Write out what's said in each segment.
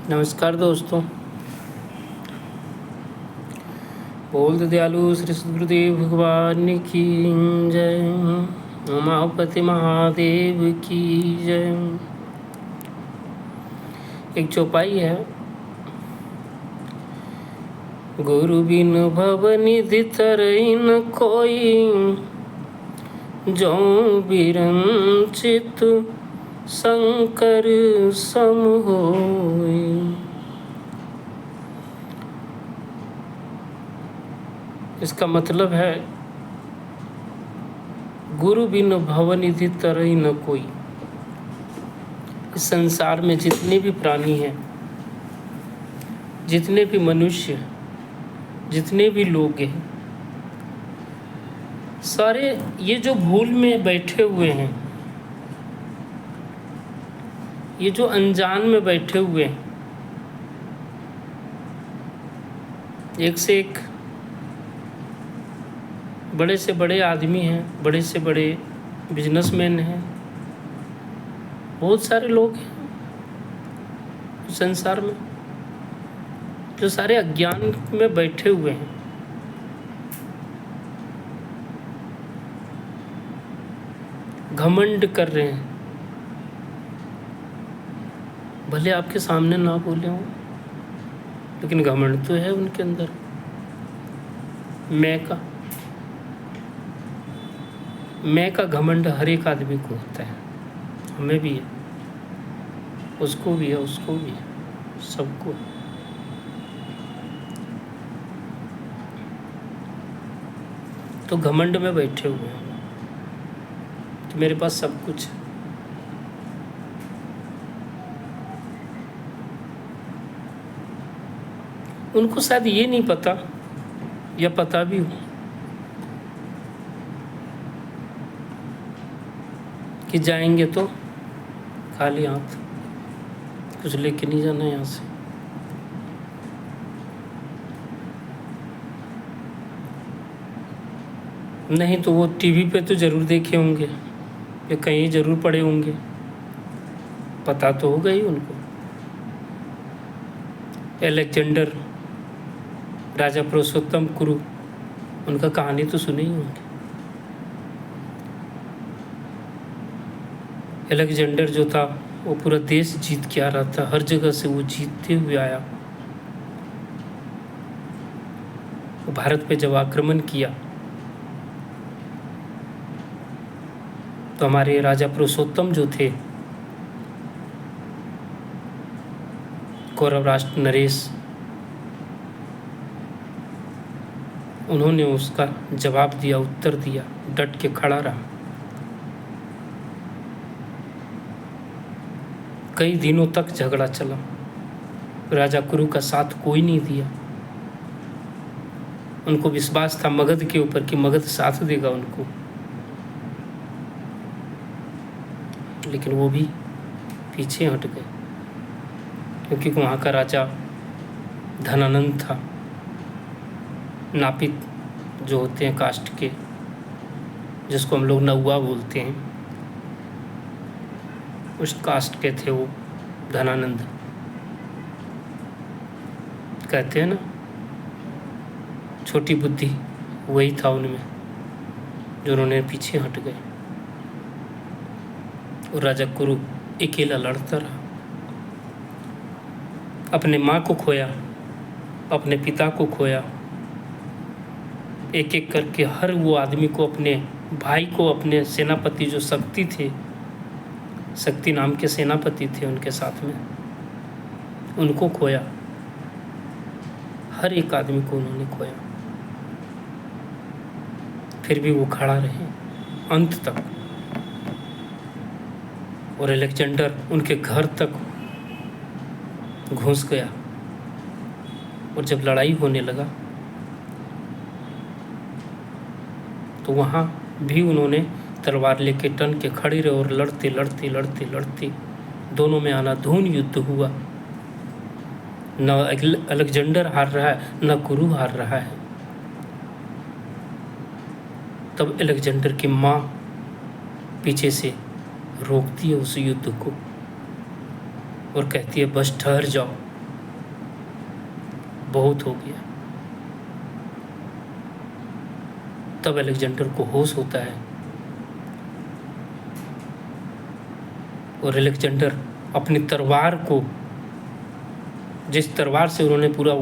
नमस्कार दोस्तों। बोल दयालु श्री सद्गुरुदेव भगवान की जय। उमापति महादेव की जय। एक चौपाई है। गुरु बिन भव निधि तरई न कोई, जो बिरंचित शंकर सम होई। इसका मतलब है गुरु बिन भवनिधि तरई न कोई। इस संसार में जितने भी प्राणी हैं, जितने भी मनुष्य, जितने भी लोग हैं, सारे ये जो भूल में बैठे हुए हैं, ये जो अनजान में बैठे हुए हैं, एक से एक बड़े से बड़े आदमी हैं, बड़े से बड़े बिजनेसमैन हैं, बहुत सारे लोग हैं संसार में जो सारे अज्ञान में बैठे हुए हैं। घमंड कर रहे हैं, भले आपके सामने ना बोले हों, लेकिन घमंड तो है उनके अंदर। मैं का घमंड हर एक आदमी को होता है, हमें भी है, उसको भी है, उसको भी है, सबको। तो घमंड में बैठे हुए हैं कि मेरे पास सब कुछ है। उनको शायद ये नहीं पता, या पता भी हो, कि जाएंगे तो खाली हाथ, कुछ लेके नहीं जाना यहाँ से। नहीं तो वो टीवी पे तो ज़रूर देखे होंगे, या कहीं ज़रूर पढ़े होंगे, पता तो होगा ही उनको। अलेक्जेंडर, राजा पुरुषोत्तम कुरु, उनका कहानी तो सुने ही होंगे। अलेक्जेंडर जो था वो पूरा देश जीत के आ रहा था, हर जगह से वो जीतते हुए आया। वो भारत पे जब आक्रमण किया तो हमारे राजा पुरुषोत्तम जो थे, कौरव राष्ट्र नरेश, उन्होंने उसका जवाब दिया, उत्तर दिया, डट के खड़ा रहा। कई दिनों तक झगड़ा चला, राजा कुरु का साथ कोई नहीं दिया। उनको विश्वास था मगध के ऊपर कि मगध साथ देगा उनको, लेकिन वो भी पीछे हट गए, क्योंकि वहाँ का राजा धनानंद था। नापित जो होते हैं कास्ट के, जिसको हम लोग नौवा बोलते हैं, उस कास्ट के थे वो धनानंद। कहते हैं ना, छोटी बुद्धि, वही था उनमें, जो उन्होंने पीछे हट गए। और राजा कुरु अकेला लड़ता रहा, अपने माँ को खोया, अपने पिता को खोया, एक एक करके हर वो आदमी को, अपने भाई को, अपने सेनापति जो शक्ति थे, शक्ति नाम के सेनापति थे उनके साथ में, उनको खोया। हर एक आदमी को उन्होंने खोया, फिर भी वो खड़ा रहे अंत तक। और अलेक्जेंडर उनके घर तक घुस गया, और जब लड़ाई होने लगा तो वहाँ भी उन्होंने तलवार लेके टन के खड़े रहे, और लड़ते लड़ते लड़ते लड़ते दोनों में आनाधून युद्ध हुआ। न अलेक्जेंडर हार रहा है, न कुरु हार रहा है। तब अलेक्जेंडर की माँ पीछे से रोकती है उस युद्ध को, और कहती है बस ठहर जाओ, बहुत हो गया। तब अलेक्जेंडर को होश होता है और अलेक्जेंडर अपनी तलवार को, जिस तलवार से उन्होंने पूरा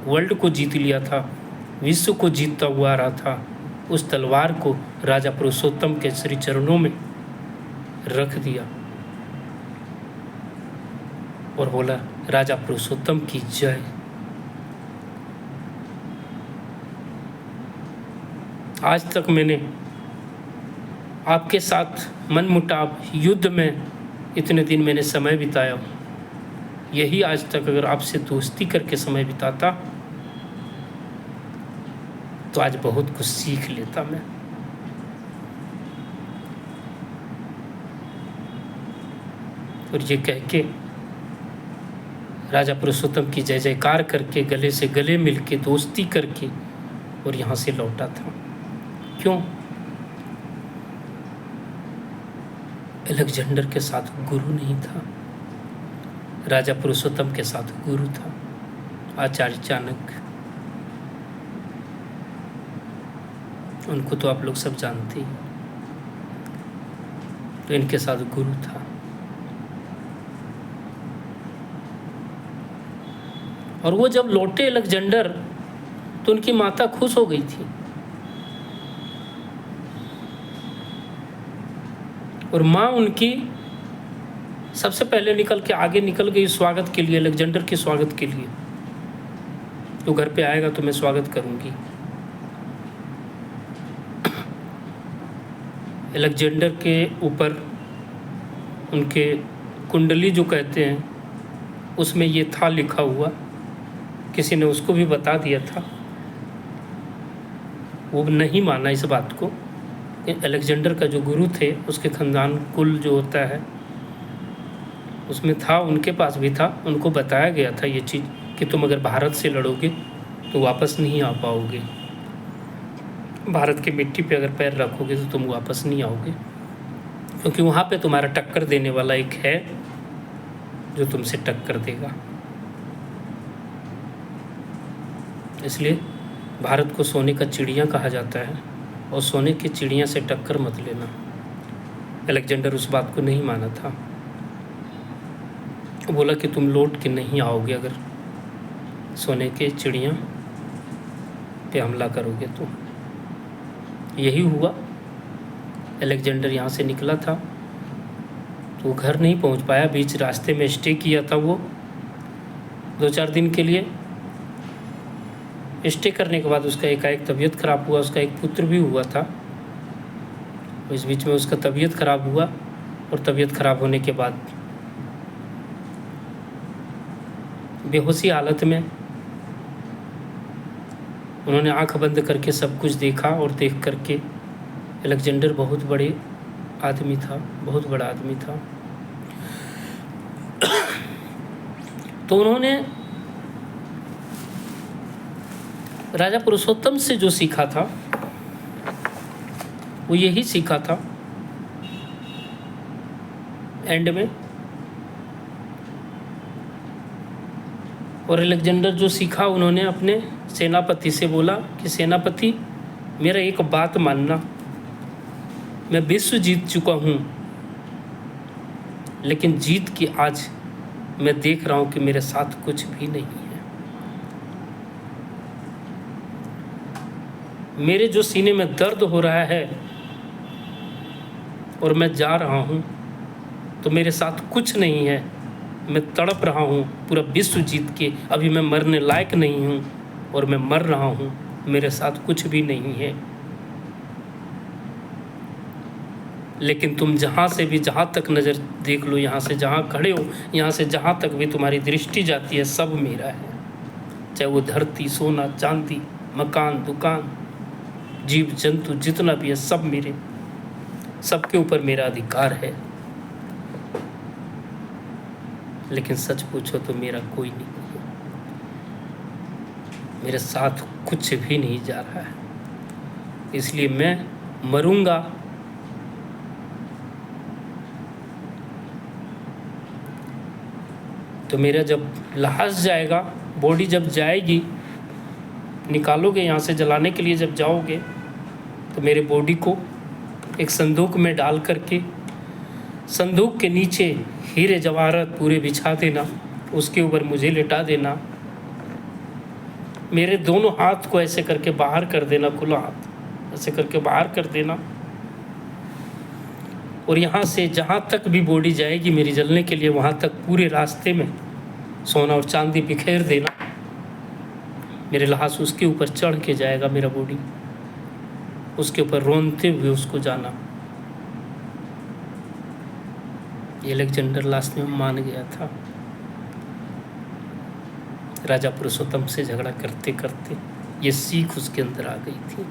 वर्ल्ड को जीत लिया था, विश्व को जीतता हुआ आ रहा था, उस तलवार को राजा पुरुषोत्तम के श्री चरणों में रख दिया और बोला, राजा पुरुषोत्तम की जय। आज तक मैंने आपके साथ मनमुटाव युद्ध में इतने दिन मैंने समय बिताया, यही आज तक अगर आपसे दोस्ती करके समय बिताता तो आज बहुत कुछ सीख लेता मैं। और ये कह के राजा पुरुषोत्तम की जय जयकार करके गले से गले मिलके दोस्ती करके और यहाँ से लौटा था। क्यों? अलेक्जेंडर के साथ गुरु नहीं था, राजा पुरुषोत्तम के साथ गुरु था, आचार्य चाणक्य। उनको तो आप लोग सब जानते हैं, तो इनके साथ गुरु था। और वो जब लौटे अलेक्जेंडर तो उनकी माता खुश हो गई थी और माँ उनकी सबसे पहले आगे निकल गई स्वागत के लिए, अलेक्जेंडर के स्वागत के लिए। तो घर पे आएगा तो मैं स्वागत करूंगी। अलेक्जेंडर के ऊपर उनके कुंडली जो कहते हैं उसमें ये था लिखा हुआ, किसी ने उसको भी बता दिया था, वो नहीं माना इस बात को। अलेक्जेंडर का जो गुरु थे उसके खानदान कुल जो होता है उसमें था, उनके पास भी था, उनको बताया गया था ये चीज़ कि तुम अगर भारत से लड़ोगे तो वापस नहीं आ पाओगे, भारत की मिट्टी पे अगर पैर रखोगे तो तुम वापस नहीं आओगे, क्योंकि वहाँ पे तुम्हारा टक्कर देने वाला एक है जो तुमसे टक्कर देगा। इसलिए भारत को सोने का चिड़िया कहा जाता है और सोने की चिड़िया से टक्कर मत लेना। अलेक्जेंडर उस बात को नहीं माना था, बोला कि तुम लौट के नहीं आओगे अगर सोने के चिड़िया पे हमला करोगे तो। यही हुआ। अलेक्जेंडर यहाँ से निकला था तो घर नहीं पहुँच पाया, बीच रास्ते में स्टे किया था वो 2-4 दिन के लिए। स्टे करने के बाद उसका एकाएक तबीयत खराब हुआ, उसका एक पुत्र भी हुआ था, इस बीच में उसका तबीयत खराब हुआ और तबीयत खराब होने के बाद बेहोशी हालत में उन्होंने आंख बंद करके सब कुछ देखा और देख करके अलेक्जेंडर बहुत बड़े आदमी था, बहुत बड़ा आदमी था। तो उन्होंने राजा पुरुषोत्तम से जो सीखा था वो यही सीखा था एंड में। और अलेक्जेंडर जो सीखा उन्होंने अपने सेनापति से बोला कि सेनापति मेरा एक बात मानना, मैं विश्व जीत चुका हूँ लेकिन जीत की आज मैं देख रहा हूँ कि मेरे साथ कुछ भी नहीं है। मेरे जो सीने में दर्द हो रहा है और मैं जा रहा हूँ तो मेरे साथ कुछ नहीं है, मैं तड़प रहा हूँ पूरा विश्व जीत के, अभी मैं मरने लायक नहीं हूँ और मैं मर रहा हूँ, मेरे साथ कुछ भी नहीं है। लेकिन तुम जहाँ से भी जहाँ तक नज़र देख लो, यहाँ से जहाँ खड़े हो, यहाँ से जहाँ तक भी तुम्हारी दृष्टि जाती है सब मेरा है, चाहे वो धरती, सोना, चांदी, मकान, दुकान, जीव जंतु जितना भी है सब मेरे, सबके ऊपर मेरा अधिकार है। लेकिन सच पूछो तो मेरा कोई नहीं है, मेरे साथ कुछ भी नहीं जा रहा है, इसलिए मैं मरूंगा तो मेरा जब लाश जाएगा बॉडी जब जाएगी, निकालोगे यहाँ से जलाने के लिए, जब जाओगे तो मेरे बॉडी को एक संदूक में डाल करके संदूक के नीचे हीरे जवाहरात पूरे बिछा देना, उसके ऊपर मुझे लिटा देना, मेरे दोनों हाथ को ऐसे करके बाहर कर देना, खुला हाथ ऐसे करके बाहर कर देना, और यहाँ से जहाँ तक भी बॉडी जाएगी मेरी जलने के लिए, वहाँ तक पूरे रास्ते में सोना और चांदी बिखेर देना। मेरे लाश उसके ऊपर चढ़ के जाएगा, मेरा बॉडी उसके ऊपर रोनते हुए उसको जाना। ये अलेक्जेंडर लास्ट में मान गया था। राजा पुरुषोत्तम से झगड़ा करते करते ये सीख उसके अंदर आ गई थी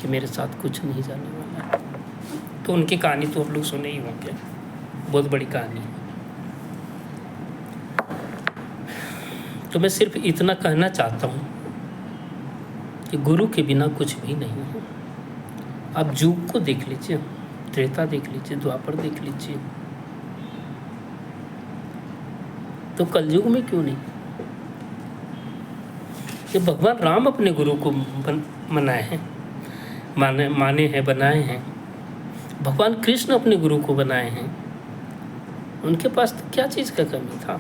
कि मेरे साथ कुछ नहीं जाने वाला है। तो उनकी कहानी तो आप लोग सुने ही होंगे, बहुत बड़ी कहानी है। तो मैं सिर्फ इतना कहना चाहता हूँ कि गुरु के बिना कुछ भी नहीं है। आप युग को देख लीजिए, त्रेता देख लीजिए, द्वापर देख लीजिए, तो कलयुग में क्यों नहीं? ये भगवान राम अपने गुरु को मनाए हैं, माने हैं, बनाए हैं। भगवान कृष्ण अपने गुरु को बनाए हैं। उनके पास तो क्या चीज़ का कमी था?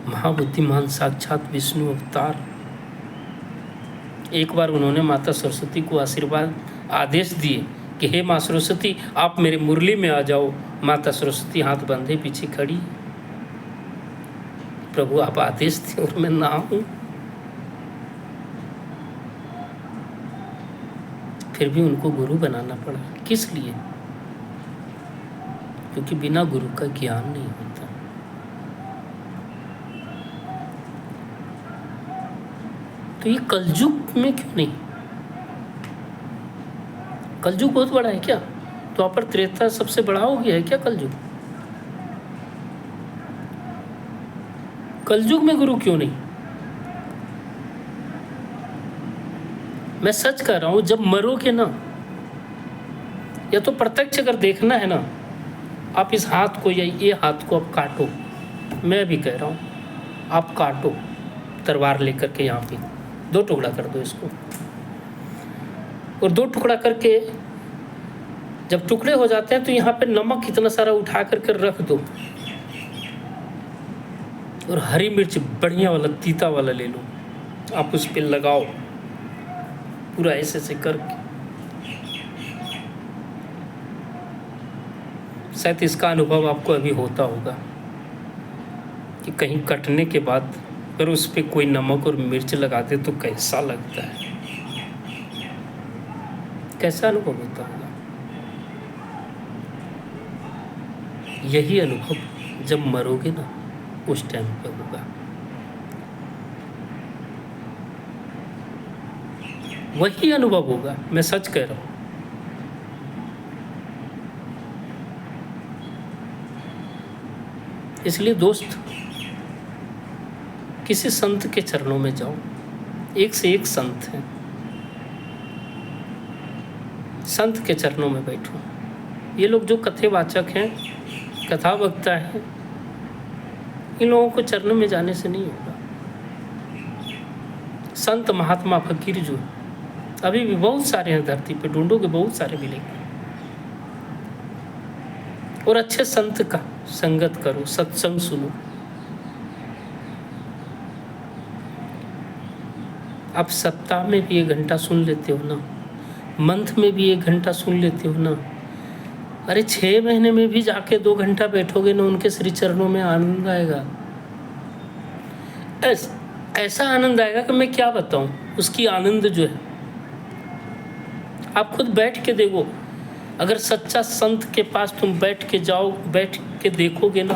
महाबुद्धिमान साक्षात विष्णु अवतार। एक बार उन्होंने माता सरस्वती को आशीर्वाद आदेश दिए कि हे माँ सरस्वती, आप मेरे मुरली में आ जाओ। माता सरस्वती हाथ बांधे पीछे खड़ी। प्रभु आप आदेश दिए और मैं ना हूं। फिर भी उनको गुरु बनाना पड़ा। किस लिए? क्योंकि बिना गुरु का ज्ञान नहीं होता। तो ये कलयुग में क्यों नहीं? कलयुग बहुत बड़ा है क्या? तो पर त्रेता सबसे बड़ा हो गया है क्या कलयुग? कलयुग में गुरु क्यों नहीं? मैं सच कह रहा हूं, जब मरोगे ना, या तो प्रत्यक्ष अगर देखना है ना, आप इस हाथ को या ये हाथ को आप काटो। मैं भी कह रहा हूं, आप काटो तलवार लेकर के, यहाँ पे 2 टुकड़ा कर दो इसको, और 2 टुकड़ा करके जब टुकड़े हो जाते हैं तो यहाँ पे नमक इतना सारा उठा करके रख दो, और हरी मिर्च बढ़िया वाला तीता वाला ले लो, आप उस पर लगाओ पूरा ऐसे करके। शायद इसका अनुभव आपको अभी होता होगा कि कहीं कटने के बाद अगर उस पर कोई नमक और मिर्च लगा दे तो कैसा लगता है, कैसा अनुभव होता होगा। यही अनुभव जब मरोगे ना, उस टाइम पे होगा। वही अनुभव होगा, मैं सच कह रहा हूं। इसलिए दोस्त, किसी संत के चरणों में जाओ। एक से एक संत हैं, संत के चरणों में बैठो। ये लोग जो कथेवाचक हैं, कथा वक्ता हैं, इन लोगों को चरणों में जाने से नहीं होगा। संत महात्मा फकीर जो अभी भी बहुत सारे हैं धरती पे, ढूंढोगे बहुत सारे मिलेंगे। और अच्छे संत का संगत करो, सत्संग सुनो। आप सप्ताह में भी 1 घंटा सुन लेते हो ना, मंथ में भी 1 घंटा सुन लेते हो ना, अरे 6 महीने में भी जाके 2 घंटा बैठोगे ना, उनके श्री चरणों में आनंद आएगा। ऐसा आनंद आएगा कि मैं क्या बताऊं। उसकी आनंद जो है, आप खुद बैठ के देखो। अगर सच्चा संत के पास तुम बैठ के जाओ, बैठ के देखोगे ना,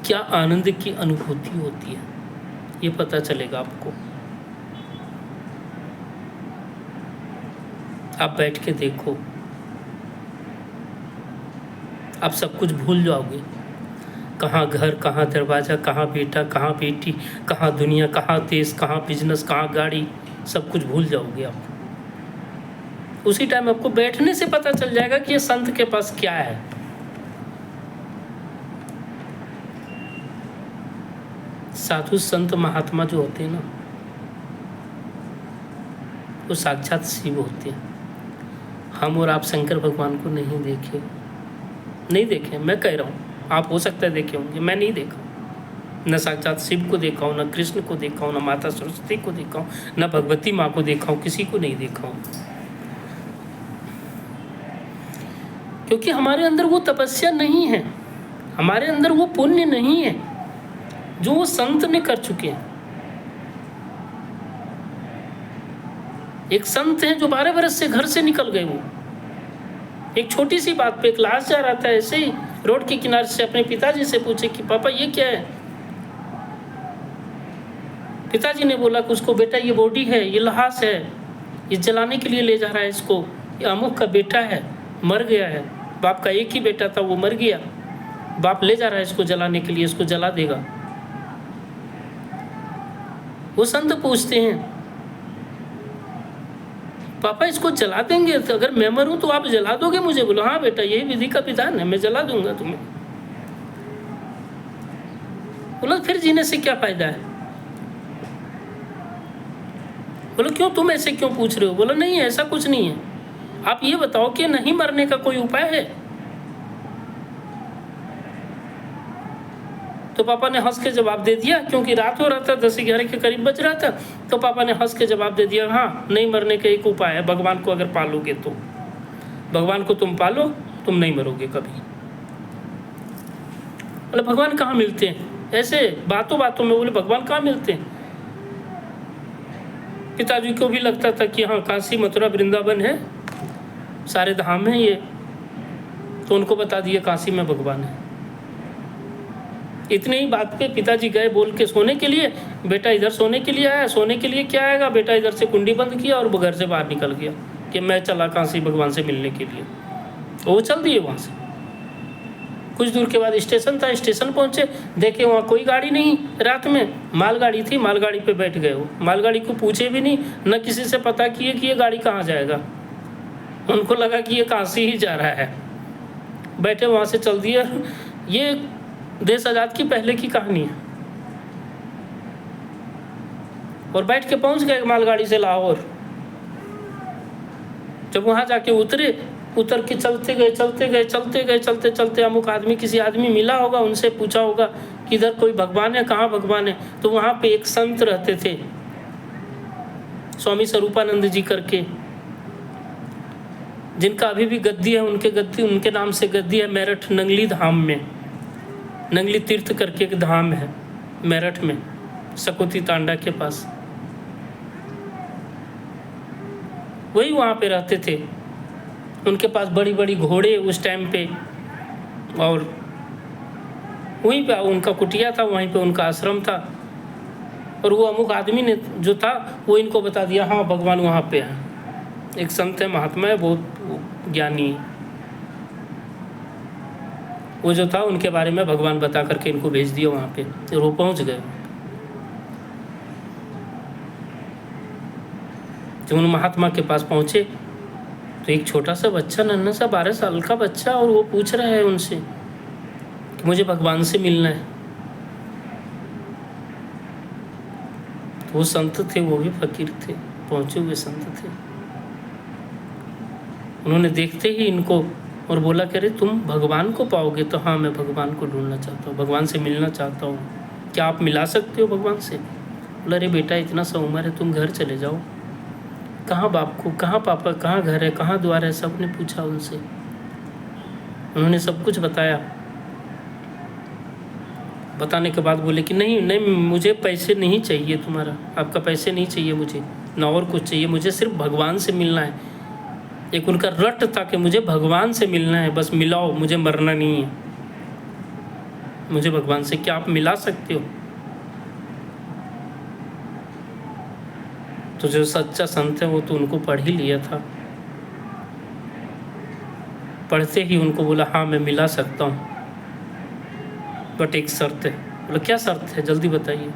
क्या आनंद की अनुभूति होती है, ये पता चलेगा आपको। आप बैठ के देखो, आप सब कुछ भूल जाओगे। कहाँ घर, कहाँ दरवाज़ा, कहाँ बेटा, कहाँ बेटी, कहाँ दुनिया, कहाँ देश, कहाँ बिजनेस, कहाँ गाड़ी, सब कुछ भूल जाओगे आप। उसी टाइम आपको बैठने से पता चल जाएगा कि ये संत के पास क्या है। साधु संत महात्मा जो होते हैं ना, वो साक्षात शिव होते हैं। हम और आप शंकर भगवान को नहीं देखे। मैं कह रहा हूँ, आप हो सकता है देखे होंगे, मैं नहीं देखा। न साक्षात शिव को देखा हूँ, न कृष्ण को देखा हूँ, न माता सरस्वती को देखा हूँ, न भगवती माँ को देखा हूँ, किसी को नहीं देखा हूँ। क्योंकि हमारे अंदर वो तपस्या नहीं है, हमारे अंदर वो पुण्य नहीं है जो वो संत ने कर चुके हैं। एक संत है जो 12 वर्ष से घर से निकल गए। वो एक छोटी सी बात पे क्लास जा रहा था, ऐसे ही रोड के किनारे से अपने पिताजी से पूछे कि पापा ये क्या है। पिताजी ने बोला कि उसको बेटा ये बॉडी है, ये लहास है, ये जलाने के लिए ले जा रहा है इसको, ये अमुक का बेटा है, मर गया है, बाप का एक ही बेटा था वो मर गया, बाप ले जा रहा है इसको जलाने के लिए, इसको जला देगा। वो संत पूछते हैं पापा इसको जला देंगे, तो अगर मैं मरूं तो आप जला दोगे मुझे? बोलो हाँ बेटा यही विधि का विधान है, मैं जला दूंगा तुम्हें। बोलो फिर जीने से क्या फायदा है? बोलो क्यों, तुम ऐसे क्यों पूछ रहे हो? बोलो नहीं ऐसा कुछ नहीं है, आप ये बताओ कि नहीं मरने का कोई उपाय है? तो पापा ने हंस के जवाब दे दिया, क्योंकि रात हो रहा था, 10-11 के करीब बज रहा था। तो पापा ने हंस के जवाब दे दिया, हाँ नहीं मरने का एक उपाय है, भगवान को अगर पालोगे तो। भगवान को तुम पालो, तुम नहीं मरोगे कभी। बोले भगवान कहाँ मिलते हैं? ऐसे बातों बातों में बोले भगवान कहाँ मिलते हैं? पिताजी को भी लगता था कि हाँ काशी मथुरा वृंदावन है, सारे धाम हैं ये, तो उनको बता दिया काशी में भगवान है। इतनी ही बात पे पिताजी गए बोल के सोने के लिए, बेटा इधर सोने के लिए आया। सोने के लिए क्या आएगा? बेटा इधर से कुंडी बंद किया और वो घर से बाहर निकल गया कि मैं चला काशी भगवान से मिलने के लिए। वो चल दिए वहाँ से। कुछ दूर के बाद स्टेशन था, स्टेशन पहुँचे, देखे वहाँ कोई गाड़ी नहीं। रात में मालगाड़ी थी, मालगाड़ी पे बैठ गए वो। मालगाड़ी को पूछे भी नहीं, न किसी से पता किए कि ये गाड़ी कहाँ जाएगा। उनको लगा कि ये काशी ही जा रहा है, बैठे वहाँ से चल दिया। ये देश आज़ाद की पहले की कहानी है। और बैठ के पहुंच गए मालगाड़ी से लाहौर। जब वहां जाके उतर के चलते चलते अमुक आदमी, किसी आदमी मिला होगा, उनसे पूछा होगा कि इधर कोई भगवान है, कहाँ भगवान है? तो वहां पे एक संत रहते थे, स्वामी स्वरूपानंद जी करके, जिनका अभी भी गद्दी है, उनके नाम से गद्दी है मेरठ नंगली धाम में। नंगली तीर्थ करके एक धाम है मेरठ में, सकोती तांडा के पास। वही वहाँ पे रहते थे। उनके पास बड़ी बड़ी घोड़े उस टाइम पे, और वहीं पे उनका कुटिया था, वहीं पे उनका आश्रम था। और वो अमुक आदमी ने जो था वो इनको बता दिया, हाँ भगवान वहाँ पे है, एक संत है, महात्मा है, बहुत ज्ञानी है। वो जो था उनके बारे में भगवान बता करके इनको भेज दिया वहाँ पे, और वो पहुँच गए। जब उन महात्मा के पास पहुँचे तो एक छोटा सा बच्चा, नन्हा सा 12 साल का बच्चा, और वो पूछ रहा है उनसे कि मुझे भगवान से मिलना है। तो वो संत थे, वो भी फकीर थे, पहुँचे हुए संत थे। उन्होंने देखते ही इनको और बोला कि अरे तुम भगवान को पाओगे? तो हाँ मैं भगवान को ढूंढना चाहता हूँ, भगवान से मिलना चाहता हूँ, क्या आप मिला सकते हो भगवान से? बोला अरे बेटा इतना सा उम्र है, तुम घर चले जाओ। कहाँ बाप को, कहाँ पापा, कहाँ घर है, कहाँ द्वार है, सब ने पूछा उनसे। उन्होंने सब कुछ बताया। बताने के बाद बोले कि नहीं मुझे पैसे नहीं चाहिए, तुम्हारा आपका पैसे नहीं चाहिए मुझे, ना और कुछ चाहिए, मुझे सिर्फ भगवान से मिलना है। एक उनका रट था कि मुझे भगवान से मिलना है, बस मिलाओ, मुझे मरना नहीं है, मुझे भगवान से क्या आप मिला सकते हो? तो जो सच्चा संत है वो तो उनको पढ़ ही लिया था। पढ़ते ही उनको बोला हाँ मैं मिला सकता हूँ, बट एक शर्त है। बोला क्या शर्त है, जल्दी बताइए।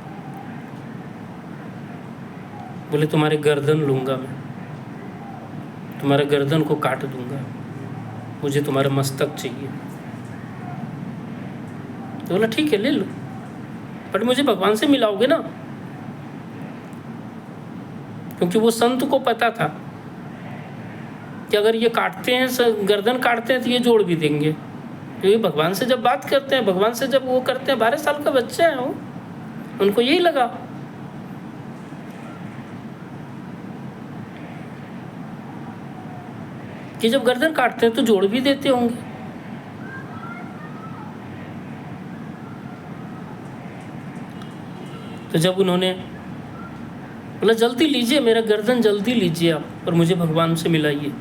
बोले तुम्हारे गर्दन लूँगा मैं, तुम्हारे गर्दन को काट दूंगा, मुझे तुम्हारा मस्तक चाहिए। तो बोला ठीक है ले लो। बट मुझे भगवान से मिलाओगे ना, क्योंकि वो संत को पता था कि अगर ये काटते हैं, गर्दन काटते हैं तो ये जोड़ भी देंगे, क्योंकि भगवान से जब बात करते हैं, भगवान से जब वो करते हैं, 12 साल का बच्चा है वो, उनको यही लगा। कि जब गर्दन काटते हैं तो जोड़ भी देते होंगे। तो जब उन्होंने बोला जल्दी लीजिए मेरा गर्दन, जल्दी लीजिए आप, और मुझे भगवान से मिलाइए।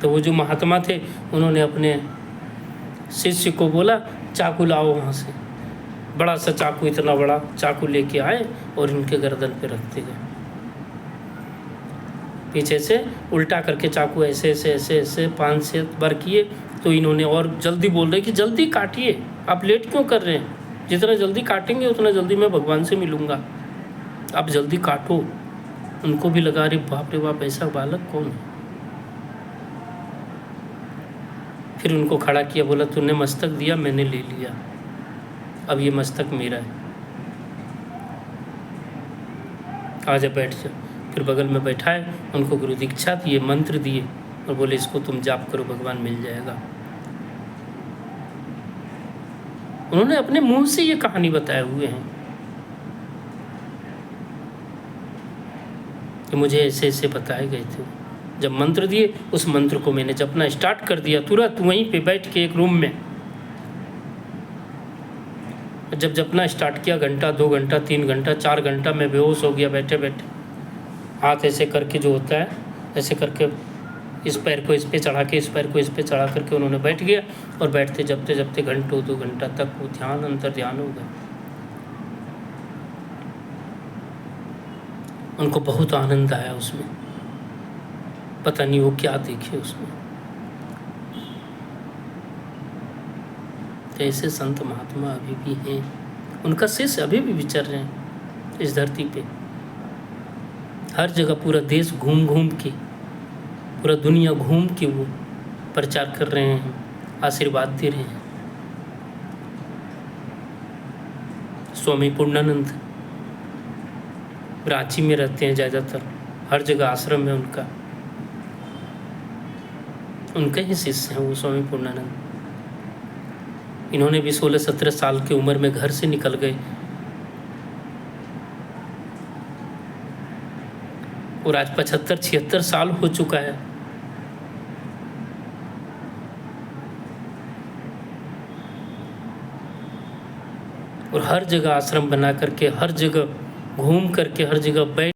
तो वो जो महात्मा थे उन्होंने अपने शिष्य को बोला चाकू लाओ वहाँ से। बड़ा सा चाकू, इतना बड़ा चाकू लेके आए और उनके गर्दन पे रखते गए। पीछे से उल्टा करके चाकू ऐसे ऐसे ऐसे ऐसे 5 बार किए। तो इन्होंने और जल्दी बोल रहे कि जल्दी काटिए, आप लेट क्यों कर रहे हैं, जितना जल्दी काटेंगे उतना जल्दी मैं भगवान से मिलूँगा, आप जल्दी काटो। उनको भी लगा अरे बाप रे बाप, ऐसा बालक कौन है। फिर उनको खड़ा किया, बोला तूने मस्तक दिया, मैंने ले लिया, अब ये मस्तक मेरा है, आजा बैठ जा। फिर बगल में बैठाए, उनको गुरु दीक्षा दिए, मंत्र दिए और बोले इसको तुम जाप करो, भगवान मिल जाएगा। उन्होंने अपने मुंह से ये कहानी बताए हुए हैं कि मुझे ऐसे ऐसे बताए गए थे। जब मंत्र दिए, उस मंत्र को मैंने जपना स्टार्ट कर दिया, तुरंत वहीं पे बैठ के एक रूम में। जब जपना स्टार्ट किया, घंटा 2 घंटा 3 घंटा 4 घंटा मैं बेहोश हो गया बैठे बैठे। हाथ ऐसे करके जो होता है, ऐसे करके इस पैर को इस पे चढ़ा के, इस पैर को इस पे चढ़ा करके उन्होंने बैठ गया, और बैठते जपते जपते घंटों 2 घंटा तक वो ध्यान, अंतर ध्यान हो गया। उनको बहुत आनंद आया उसमें, पता नहीं वो क्या देखे उसमें। तो ऐसे संत महात्मा अभी भी हैं, उनका शिष्य अभी भी विचर रहे हैं इस धरती पे। हर जगह पूरा देश घूम घूम के, पूरा दुनिया घूम के वो प्रचार कर रहे हैं, आशीर्वाद दे रहे हैं। स्वामी पूर्णानंद रांची में रहते हैं ज़्यादातर, हर जगह आश्रम है उनका, उनके ही शिष्य हैं वो स्वामी पूर्णानंद। इन्होंने भी 16-17 साल की उम्र में घर से निकल गए, और आज 75-76 साल हो चुका है। और हर जगह आश्रम बना करके, हर जगह घूम करके, हर जगह बैठ